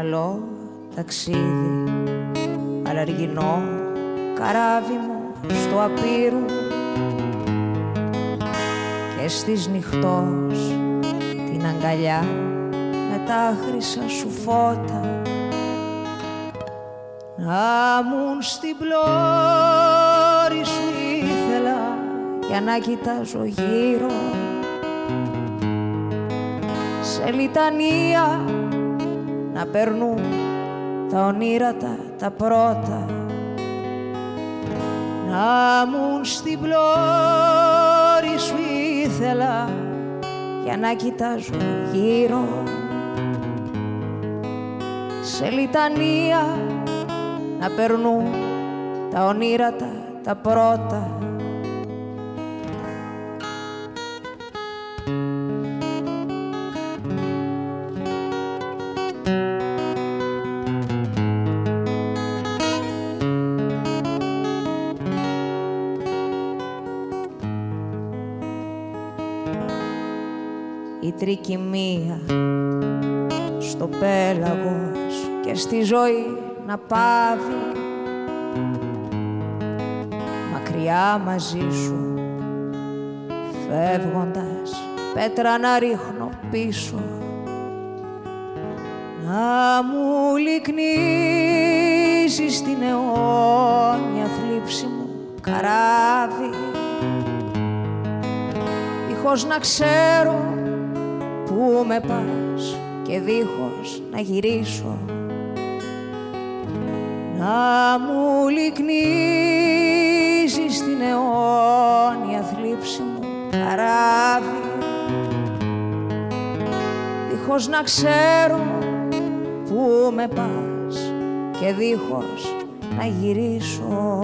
καλό ταξίδι, αλλαργινό καράβι μου στο απείρου και στις νυχτός την αγκαλιά με τα χρυσά σου φώτα να μουν στην πλώρη σου ήθελα για να κοιτάζω γύρω σε λιτανία να περνούν τα ονείρατα τα πρώτα να μουν στην πλώρη σου ήθελα για να κοιτάζω γύρω σε λιτανία να περνούν τα ονείρατα τα πρώτα. Η τρικυμία στο πέλαγος και στη ζωή να πάβει μακριά μαζί σου φεύγοντας πέτρα να ρίχνω πίσω να μου λυκνίσεις την αιώνια θλίψη μου καράβι δίχως να ξέρω πού με πας και δίχως να γυρίσω να μου λυκνίσεις την αιώνια θλίψη μου καράβι δίχως να ξέρω πού με πας και δίχως να γυρίσω.